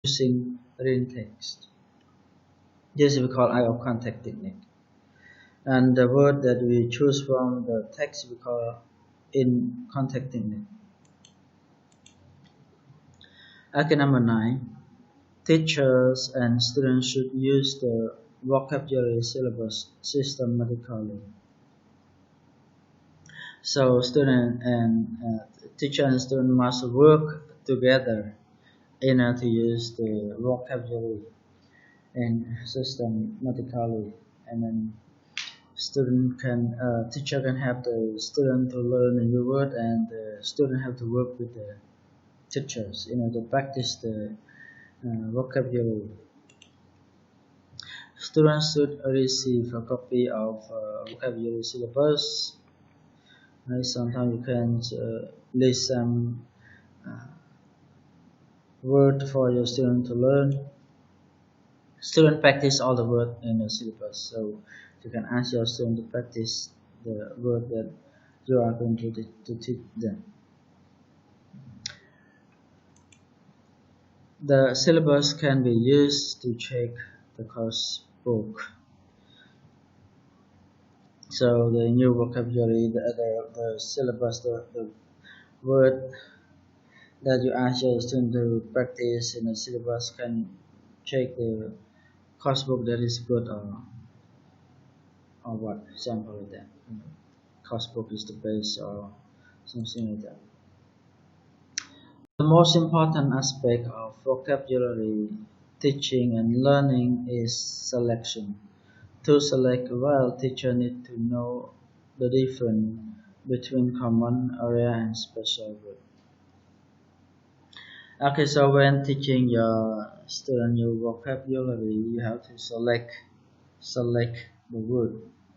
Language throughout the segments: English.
using written text. This we call eye of contact technique. And the word that we choose from the text we call in contact technique. Okay, number 9. Teachers and students should use the vocabulary syllabus systematically. So student and teacher and student must work together in order to use the vocabulary and systematically, and then teacher can help the student to learn a new word, and the student have to work with the teachers in order to practice the vocabulary. Students should receive a copy of vocabulary syllabus. Sometimes you can list some word for your student to learn. Student practice all the word in the syllabus, so you can ask your student to practice the word that you are going to teach them. The syllabus can be used to check the course book. So the new vocabulary, the syllabus, the word that you ask your student to practice in the syllabus can check the course book that is good or what, example like that. Course book is the base or something like that. The most important aspect of vocabulary teaching and learning is selection. To select well, teacher need to know the difference between common area and special word. Okay, so when teaching your student your vocabulary, you have to select the word.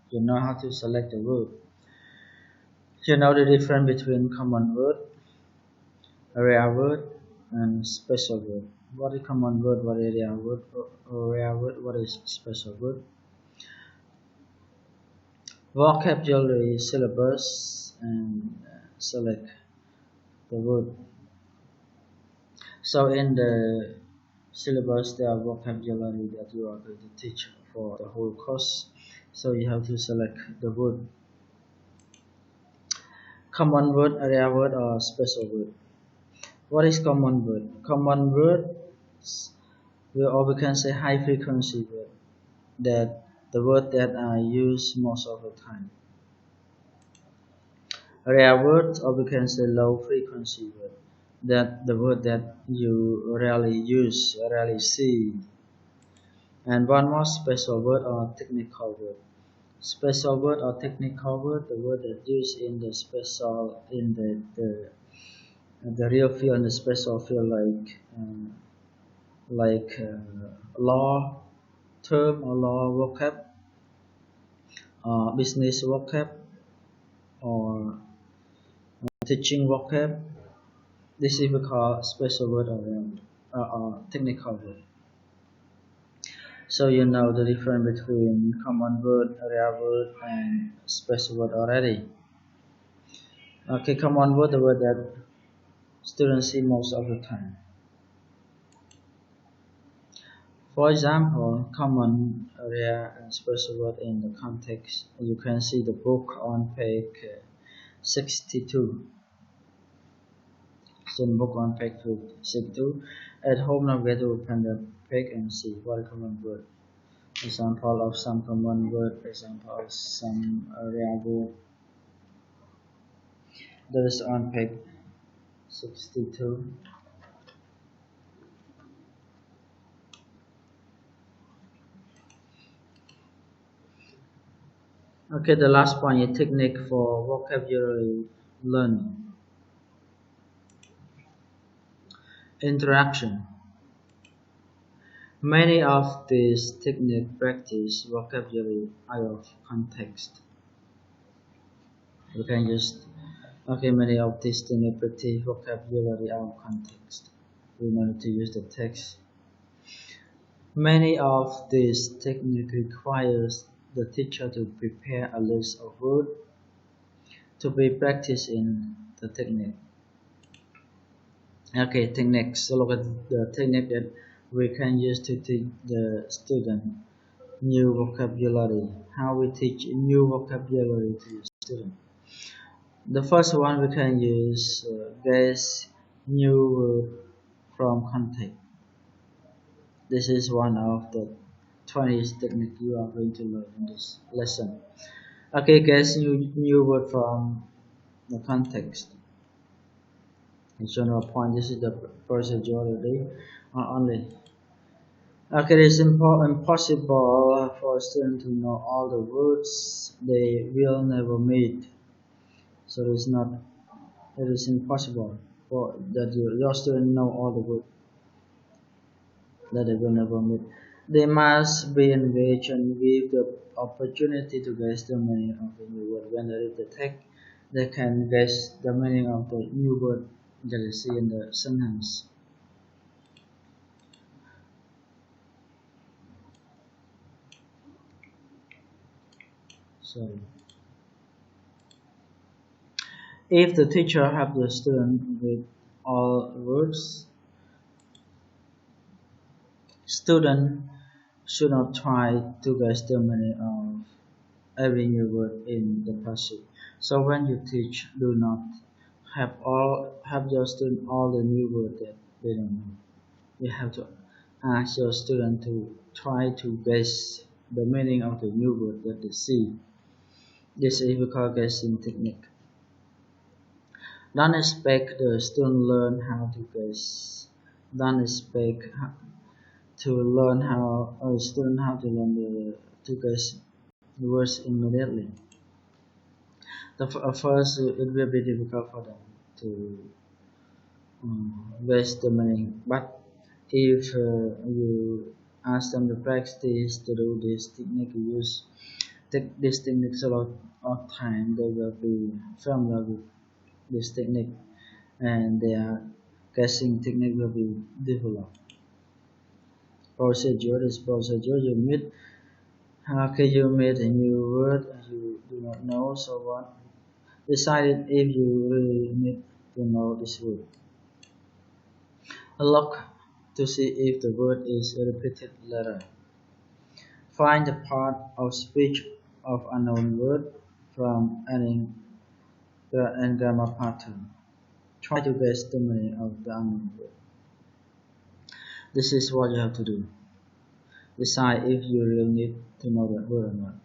You know how to select the word. You know the difference between common word, area word, and special word. What is common word? What is area word? Area word? What is special word? Vocabulary syllabus and select the word. So in the syllabus there are vocabulary that you are going to teach for the whole course, so you have to select the word. Common word, area word, or special word. What is common word? Common word, or we can say high frequency word, that the word that are used most of the time. Rare words, or we can say low frequency word, that the word that you rarely use, rarely see. And one more, special word or technical word. Special word or technical word, the word that used in the special, in the real field and the special field, like law term or law vocab, business vocab, or teaching vocab. This is called special word or technical word. So you know the difference between common word, area word, and special word already. Okay, common word, the word that students see most of the time. For example, common, area, and special word in the context. You can see the book on page 62. So book on page 62. At home, now we to open the page and see what is common word. Example of some common word. Example of some area word. That is on page 62. Okay, the last point is technique for vocabulary learning. Interaction. Many of these techniques practice vocabulary out of context. You can just many of these techniques practice vocabulary out of context. We need to use the text. Many of these techniques requires the teacher to prepare a list of words to be practiced in the technique. Okay, techniques. So look at the technique that we can use to teach the student new vocabulary. How we teach new vocabulary to the student. The first one we can use guess new word from context. This is one of the 20 technique you are going to learn in this lesson. Okay, guess new word from the context. In general point, this is the procedure already only. Okay, it's impossible for a student to know all the words they will never meet. So it is impossible for that your student know all the words that they will never meet. They must be engaged and give the opportunity to guess the meaning of the new word. When they read the text, they can guess the meaning of the new word that they see in the sentence. So, if the teacher helps the student with all words, student should not try to guess the meaning of every new word in the passage. So when you teach, do not have your student all the new words that they don't know. You have to ask your student to try to guess the meaning of the new word that they see. This is we call guessing technique. Don't expect the student learn how to guess. Don't expect to learn how a student how to learn to guess the words immediately. First, it will be difficult for them to guess the meaning. But if you ask them to practice to do this technique, you use this technique a lot of time, they will be familiar with this technique, and their guessing technique will be developed. Procedure is procedure. You meet. Okay, you meet a new word you do not know. So what? Decide if you really need to know this word. Look to see if the word is a repeated letter. Find the part of speech of unknown word from any and grammar pattern. Try to guess the meaning of the unknown word. This is what you have to do. Decide if you really need to know that word or not.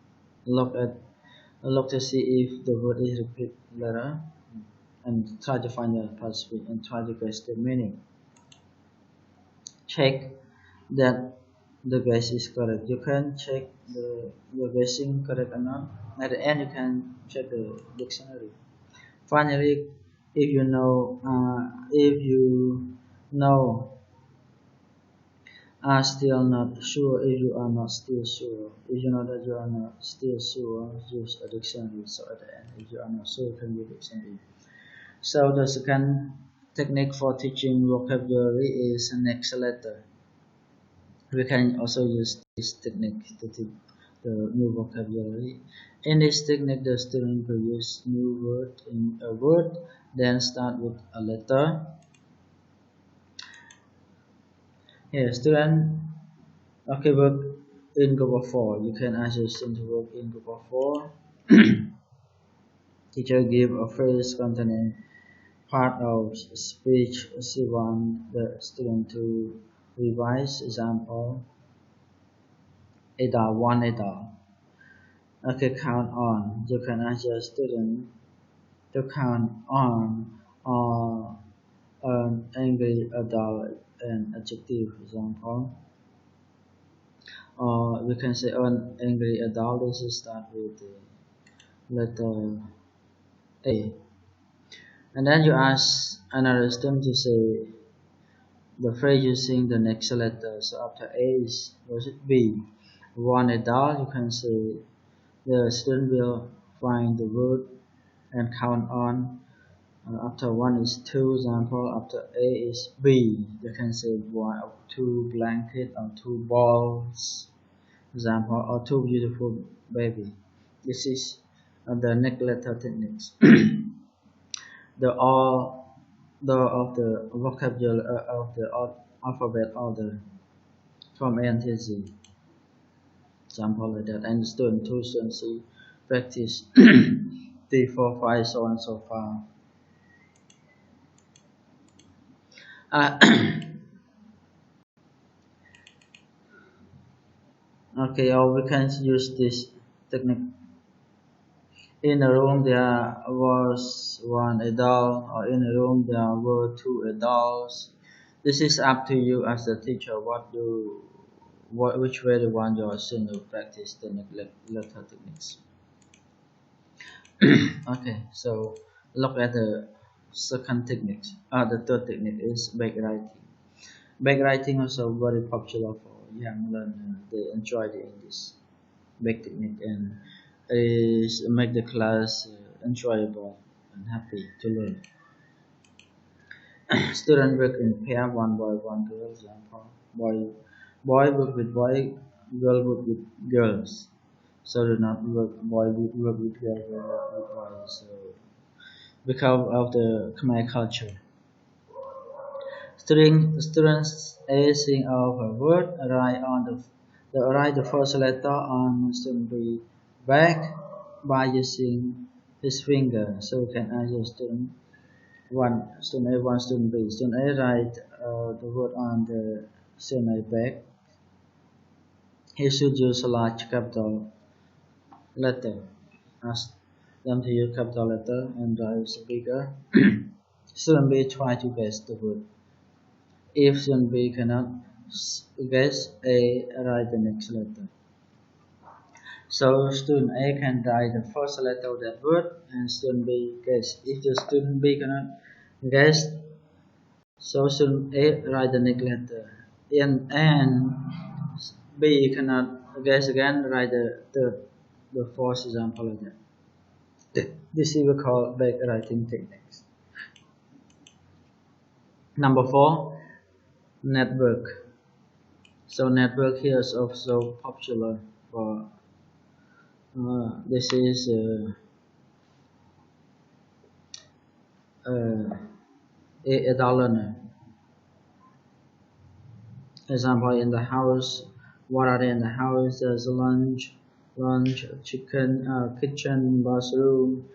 Look to see if the word is repeat letter and try to find the part speech and try to guess the meaning. Check that the guess is correct. You can check your guessing correct or not. At the end, you can check the dictionary. Finally, if you know are still not sure, if you are not still sure, if you know that you are not still sure, use a dictionary. So at the end, if you are not sure, you can use a dictionary. So the second technique for teaching vocabulary is next letter. We can also use this technique to teach the new vocabulary. In this technique, the student will use new word in a word, then start with a letter. Here, student, okay, work in group of 4. You can ask your student to work in group of 4. Teacher give a phrase containing part of speech. She want the student to revise. Example: adult, one adult. Okay, count on. You can ask your student to count on or an angry adult an adjective example. Or we can say an angry adult. This is start with the letter A. And then you ask another student to say the phrase using the next letter. So after A is what should be one adult. You can say the student will find the word and count on. After one is two, example. After A is B. You can say one or two blanket or two balls, example, or two beautiful baby. This is the next letter techniques. the all the of the vocabulary of the alphabet order. from A until Z. Example like that. And student 2, student C practice 3, 4, 5, so on and so far. Okay, or we can use this technique. In a room there was one adult, or in a room there were 2 adults. This is up to you as the teacher. Which way you want your student to practice the letter techniques. Okay, so look at the second technique. The third technique is backwriting. Backwriting also very popular for young learners. They enjoy the English back technique and is make the class enjoyable and happy to learn. Students work in pair, one boy, one girl. Example: boy work with boy, girl work with girls. So do not work with girls, work with boys. So because of the Khmer culture. Students acing of a word write the first letter on student B back by using his finger. So you can ask your student student A, student B. Student A write the word on the student A back. He should use a large capital letter. Ask them to use capital letter and write bigger. Student B try to guess the word. If student B cannot guess A, write the next letter. So student A can write the first letter of that word and student B guess. If the student B cannot guess, so student A write the next letter. And B cannot guess again, write the third, the fourth example like that. This is we call backwriting techniques. Number 4, network. So network here is also popular for this is a adult learner. Example: in the house, what are they in the house? There's lunch, chicken, kitchen, bathroom,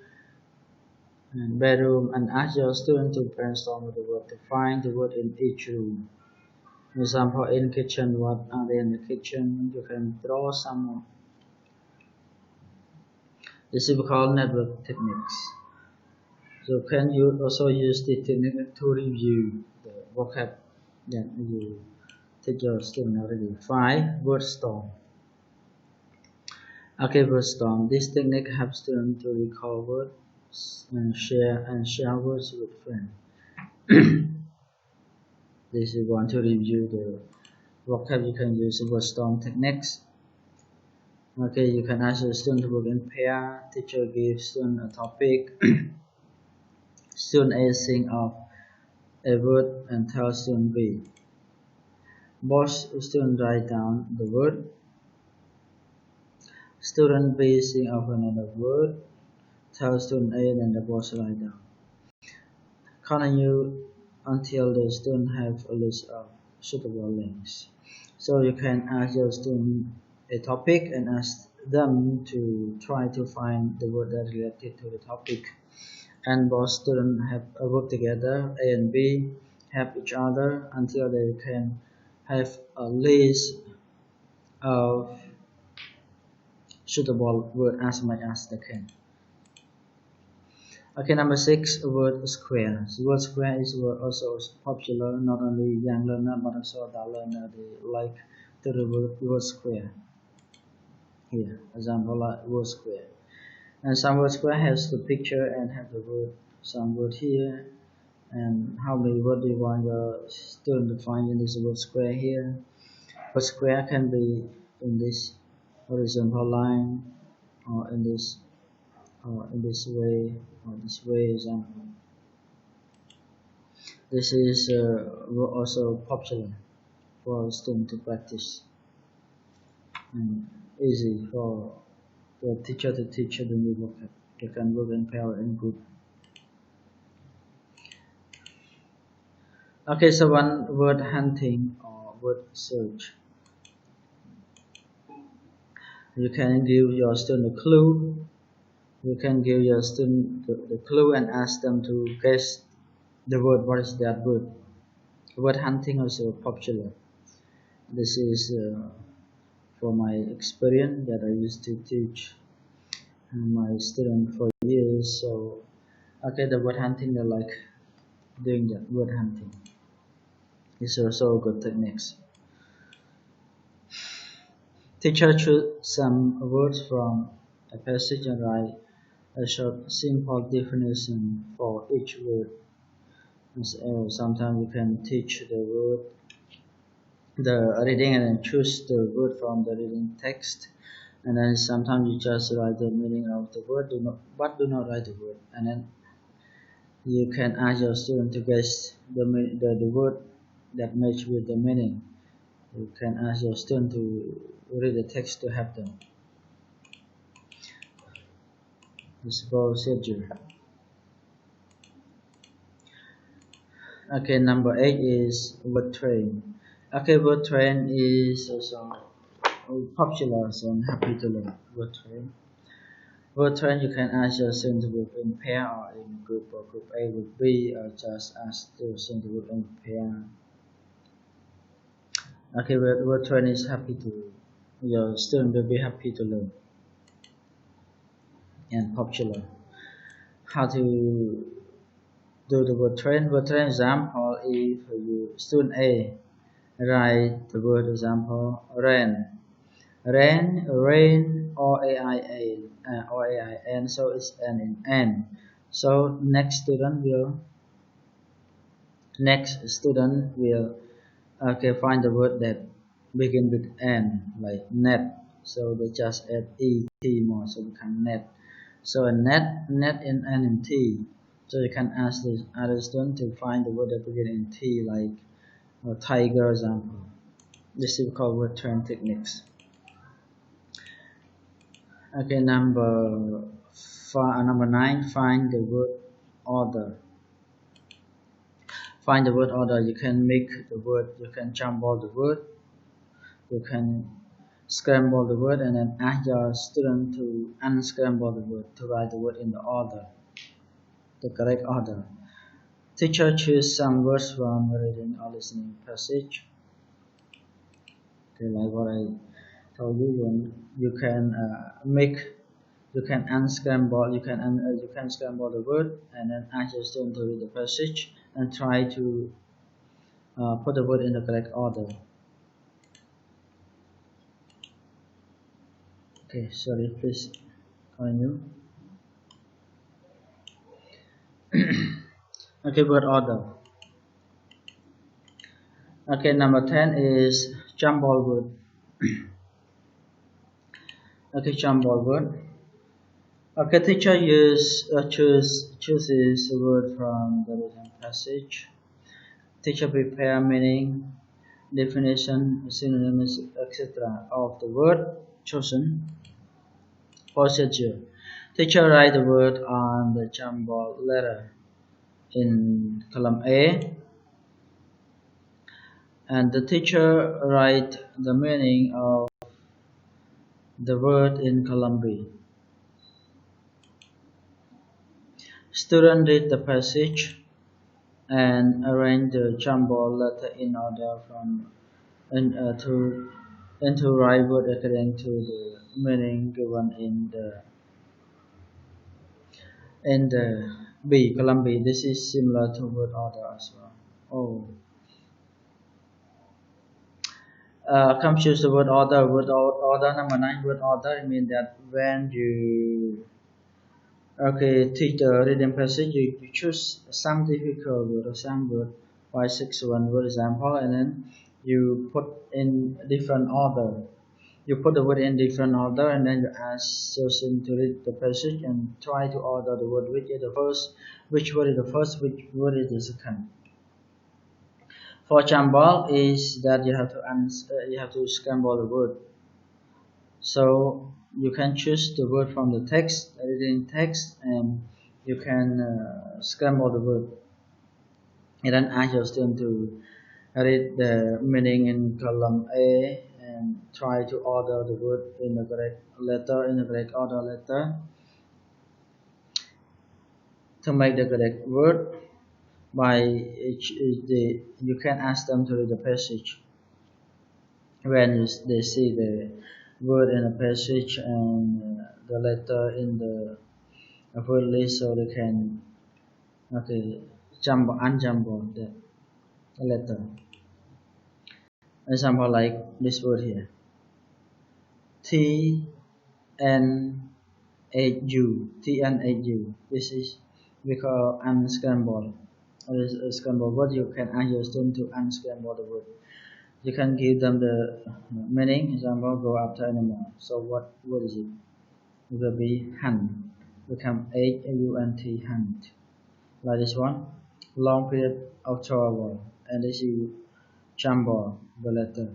and bedroom. And ask your student to brainstorm the word to find the word in each room. Example: in kitchen, what are they in the kitchen? You can draw some. This is called network techniques. So can you also use the technique to review the vocab that you teach your student already. 5, word storm. Okay, word storm. This technique helps students to recall words and share words with friends. This is want to review the vocab. You can use word storm techniques. Okay, you can ask your student to work in pair. Teacher gives student a topic. Student A think of a word and tell student B. Both students write down the word. Student B think of another word. Tell student A, then the both write down. Continue until the student have a list of suitable links. So you can ask your student a topic and ask them to try to find the word that related to the topic. And both students have work together, A and B help each other until they can have a list of suitable word as much as they can. Okay, number 6, word square. So word square is also popular, not only young learner but also adult learner. They like the word square. Here, example like word square. And some word square has the picture and have the word, some word here, and how many words do you want your student to find in this word square here. Word square can be in this horizontal line, or in this way, or this way example. This is also popular for students to practice and easy for the teacher to teach the new vocab. They can work in pair and group. Okay, so one word hunting or word search. You can give your student a clue. You can give your student the clue and ask them to guess the word. What is that word? Word hunting also popular. This is from my experience that I used to teach my students for years. So okay, the word hunting, they like doing that word hunting. It's also a good techniques. Teacher choose some words from a passage and write a short, simple definition for each word. Sometimes you can teach the word, the reading, and then choose the word from the reading text. And then sometimes you just write the meaning of the word, but do not write the word. And then you can ask your student to guess the word that match with the meaning. You can ask your student to read the text to help them. This procedure. Okay, number 8 is word train. Okay, word train is also popular, so I'm happy to learn word train. Word train, you can ask your student to work in pair or in group, or group A with B, or just ask the student to work in pair. Okay, word train is happy to, your student will be happy to learn and popular. How to do the word train? Word train example, if you student A write the word example rain, rain, or ain, so it's n in n. So next student will okay find the word that begin with n, like net. So they just add et more, so become net. So a net in n and t. So you can ask the other student to find the word that begin in t, like tiger example. This is called word train techniques. Okay, number 9. Find the word order. Find the word order. You can make the word. You can jumble the word. You can scramble the word, and then ask your student to unscramble the word to write the word in the order, the correct order. Teacher choose some words from reading or listening passage. Okay, like what I told you, you can you can unscramble, you can scramble the word, and then ask your student to read the passage and try to put the word in the correct order. Okay, sorry, please continue. Okay, word order. Okay, number 10 is jumble word. Okay, jumble word. Okay, teacher chooses a word from the written passage. Teacher prepare meaning, definition, synonyms, etc. of the word chosen. Procedure. Teacher write the word on the jumble letter in column A, and the teacher write the meaning of the word in column B. Student read the passage and arrange the jumble letter in order from into right word according to the meaning given in the B column B. This is similar to word order as well. Oh, confuse the word order. Order number 9. Word order means that when you teach the reading passage, you choose some difficult word or some word, 5, 6, 1 word example, and then you put in different order. You put the word in different order, and then you ask person to read the passage and try to order the word, which is the first, which word is the first, which word is the second. For example, is that you have to scramble the word. So you can choose the word from the text, reading text, and you can scramble the word. And then ask your student to read the meaning in column A and try to order the word in the correct letter, in the correct order letter to make the correct word. By you can ask them to read the passage when they see the word in the passage and the letter in the word list, so they can unjumble the letter. Example like this word here, T N H U, T N H U. This is we call unscramble. This is scramble word. You can ask your student to unscramble the word. You can give them the meaning. Example, go after animal. So what word is it? It will be hunt. Become Hunt, hunt. Like this one, long period of travel, and this is jumble the letter.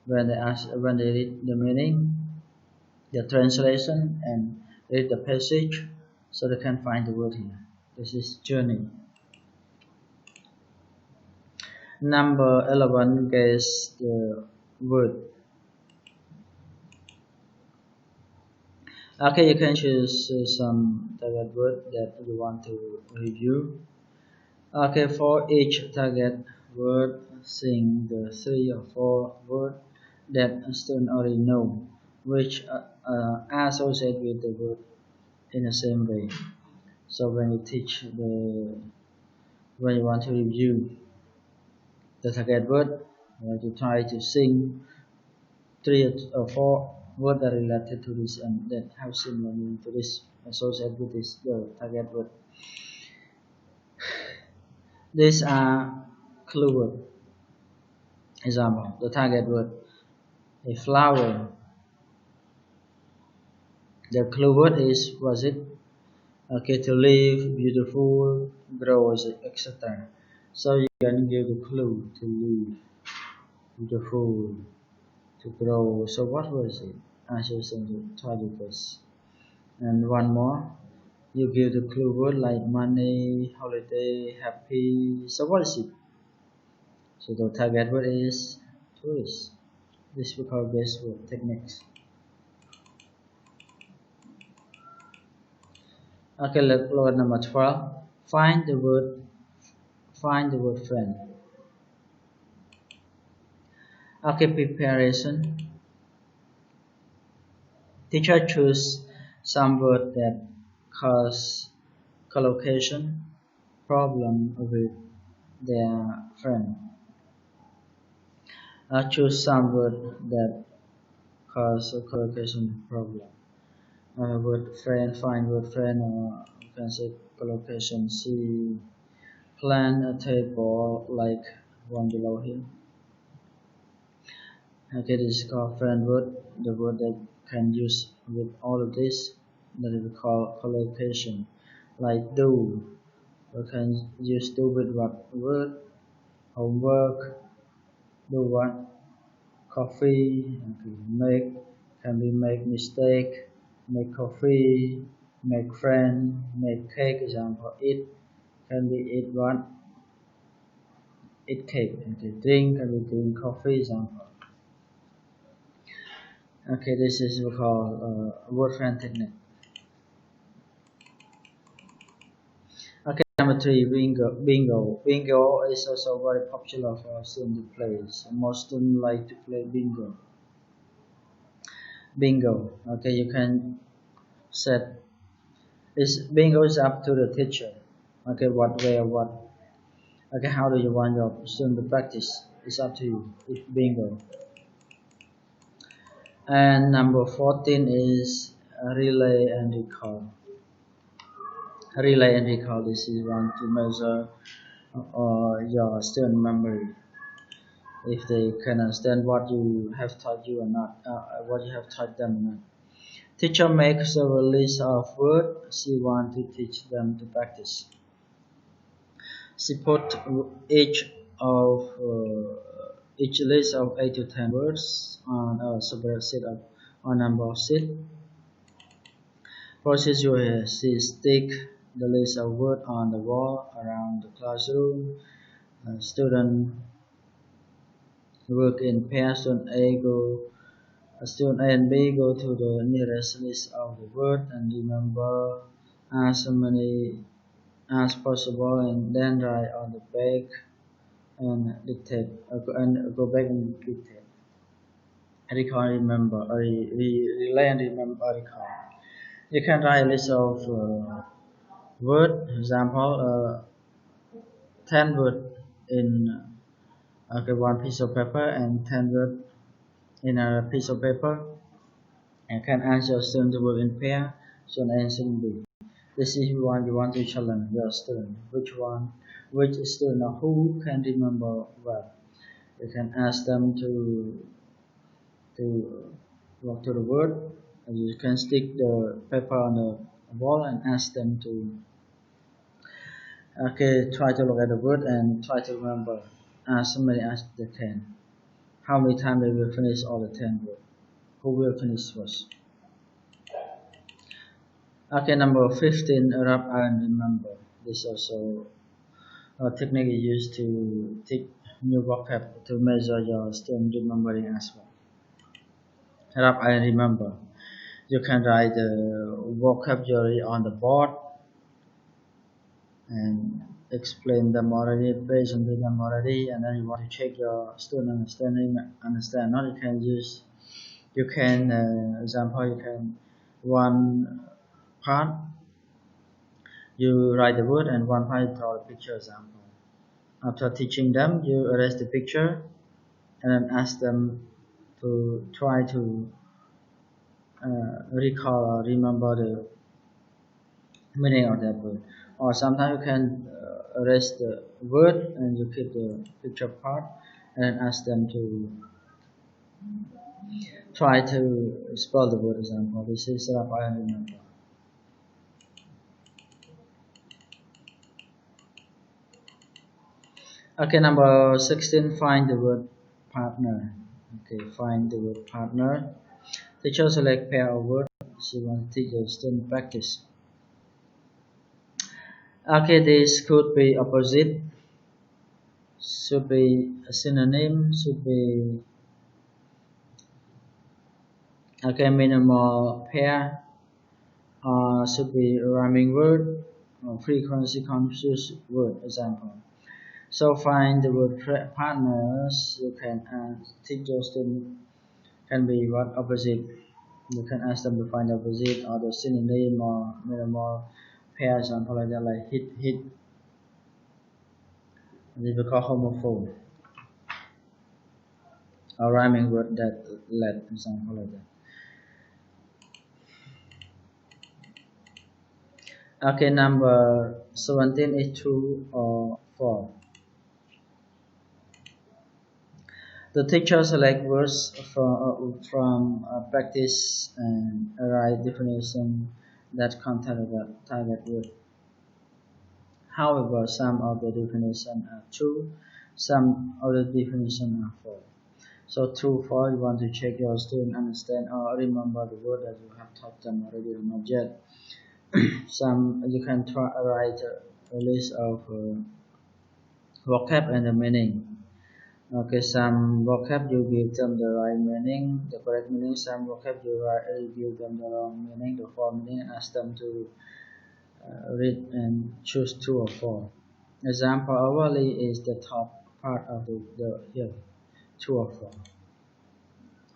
When they read the meaning, the translation, and read the passage, so they can find the word here. This is journey. Number 11, guess the word. Okay, you can choose some target word that you want to review. Okay, for each target word, sing the 3 or 4 words that a student already know, which are associated with the word in the same way. So when you want to review the target word, you have to try to sing 3 or 4 words that are related to this and that have similar meaning to this, associated with this the target word. These are clue words. Example, the target word, a flower. The clue word is, was it? Okay, to live, beautiful, grow, etc. So you can give the clue, to live, beautiful, to grow. So what was it? I should try to guess. And one more, you give the clue word like money, holiday, happy. So what is it? So the target word is tourist. This we call guess word techniques. Okay, look at number 12. Find the word friend. Okay, preparation. Teacher choose some word that cause collocation problem with their friend. Choose some word that cause a collocation problem. Word friend, find word friend, or you can say collocation. See, plan a table like one below here. Okay, this is called friend word, the word that can use with all of this, that is called collocation. Like do, we can use do with what word? Homework, do what? Coffee, okay. Make, can be make mistake, make coffee, make friend, make cake. Example, eat, can be eat what? Eat cake. Okay, drink, can be drink coffee. Example. Okay, this is we call word friend technique. Okay, number 3, bingo. Bingo is also very popular for students to play. Most students like to play bingo. Bingo. Okay, you can set. Bingo is up to the teacher. Okay, what way or what? Okay, how do you want your student to practice? It's up to you. It's bingo. And number 14 is relay and recall. Relay and recall. This is one to measure your student memory, if they can understand what you have taught you or not, what you have taught them or not. Teacher makes a list of words she wants to teach them to practice. She put each list of 8 to 10 words on a separate sheet of a number of sheets. Procedure: she stick the list of words on the wall around the classroom. Student work in pair. Student A and B go to the nearest list of the word and remember as many as possible, and then write on the back and dictate and go back and dictate. Recall, remember, relay and remember, recall. You can write a list of word, example, 10 word in one piece of paper and 10 word in a piece of paper. And can answer student to work in pair, student A and student B. This is one you want to challenge your student. Which student or who can remember well. You can ask them to walk to the word. You can stick the paper on the wall and ask them to try to look at the word and try to remember as many as they can. How many times they will finish all the 10 words? Who will finish first? Okay, number 15, rub and remember. This also a technique is used to teach new vocab to measure your student remembering as well. Rub and remember. You can write the vocabulary on the board and explain them already, present them already, and then you want to check your student understand. Not you can example, you can one part you write the word and one part you draw a picture example. After teaching them, you erase the picture and then ask them to try to recall or remember the meaning of that word. Or sometimes you can erase the word and you keep the picture part and then ask them to try to spell the word example. This is set up I remember. Okay, number 16, find the word partner. Okay, find the word partner. Teacher select pair of words. She wants to teach the student practice. Okay, this could be opposite, should be a synonym, should be minimal pair, should be a rhyming word, or frequency conscious word example. So find the word partners. You can teach your student can be what opposite. You can ask them to find the opposite or the synonym or minimal pair example like that, like hit. This we call homophone. Or rhyming word that let example like that. Okay, number 17 is true or false. The teacher select words from practice and write definition that contain the target word. However, some of the definitions are true, some of the definitions are false. So true, false, you want to check your student understand or remember the word that you have taught them already or not yet. Some you can write a list of vocab and the meaning. Okay, some vocab you give them the right meaning, the correct meaning. Some vocab you give them the wrong meaning, the false meaning, and ask them to read and choose true or false. Example, a valley is the top part of the hill, true or false.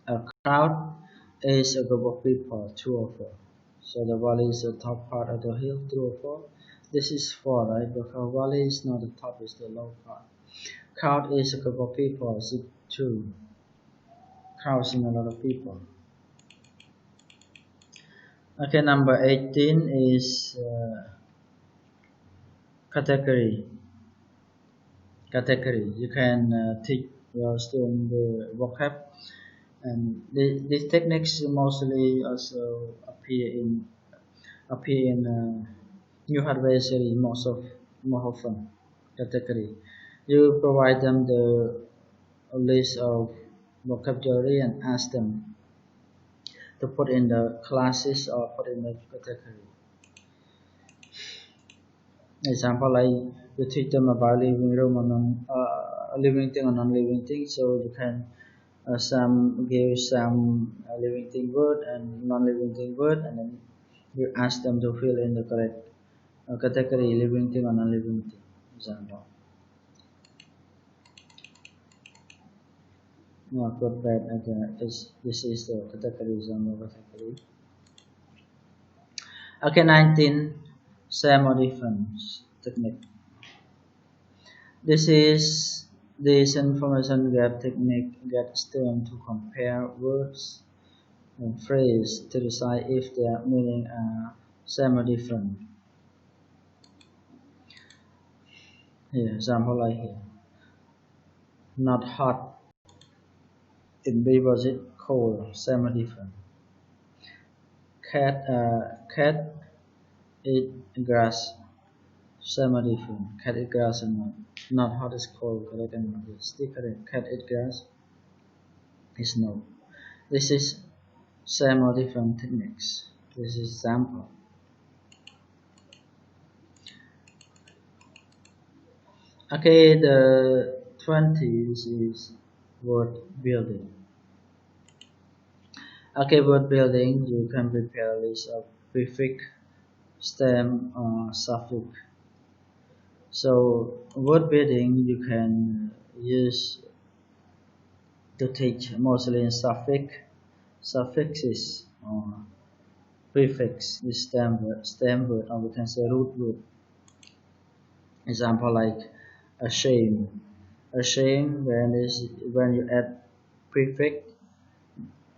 A crowd is a group of people, true or false. So the valley is the top part of the hill, true or false. This is false, right? Because valley is not the top, it's the low part. Crowd is a group of people, is it true? Crowds in a lot of people. Okay, number 18 is category. You can teach your student the vocab, and these techniques mostly also appear in new hardware series more often. Category. You provide them the list of vocabulary and ask them to put in the classes or put in the category. Example, like you teach them about living room living thing or non-living thing. So you can some give some living thing word and non-living thing word, and then you ask them to fill in the correct category, living thing or non-living thing. Example. No, good, bad. Okay, this is the category example category. Okay, 19. Same or different technique. This information gap technique gets students to compare words and phrases to decide if their meaning are same or different. Here, example like here. Not hot. In B was it cold, same or different. Cat eat grass, same or different. Cat eat grass and not hot is cold, correct and not is still correct. Cat eat grass is no. This is same or different techniques. This is example. Okay, the 20th is word building. Okay, word building, you can prepare a list of prefix, stem, or suffix. So word building you can use to teach mostly in suffixes or prefix, the stem word, or we can say root word. Example like ashamed. Ashamed when you add prefix,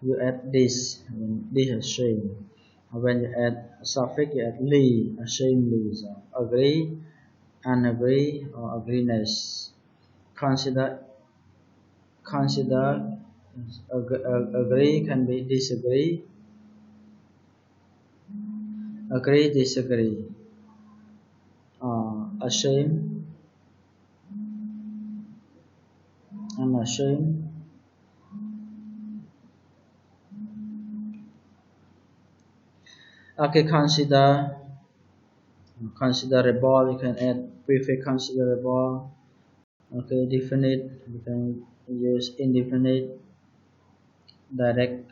you add this, this ashamed. When you add suffix, you add ly, ashamedly. So agree, unagree, or agreeness. Consider agree can be disagree, agree, disagree. Ashamed, unashamed. Okay, considerable, you can add prefix considerable. Okay, definite, you can use indefinite. Direct,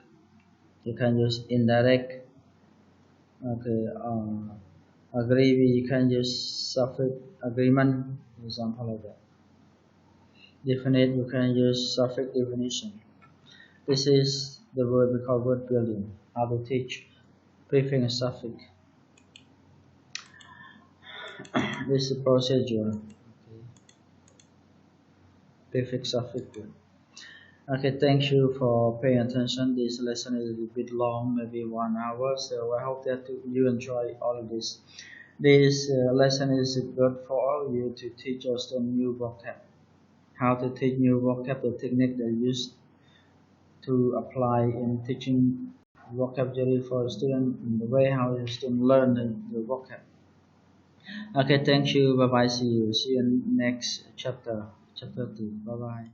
you can use indirect. Okay, agree, you can use suffix agreement, example like that. Definite, you can use suffix definition. This is the word we call word building. How to teach prefix and suffix. This is procedure. Okay. Prefix suffix. Okay, thank you for paying attention. This lesson is a bit long, maybe 1 hour. So I hope that you enjoy all of this. This lesson is good for all you to teach us the new vocab. How to teach new vocab, the technique they use to apply in teaching vocabulary for a student, in the way how the student learn the vocab. Okay, thank you. Bye bye. See you in next chapter. Chapter 2. Bye bye.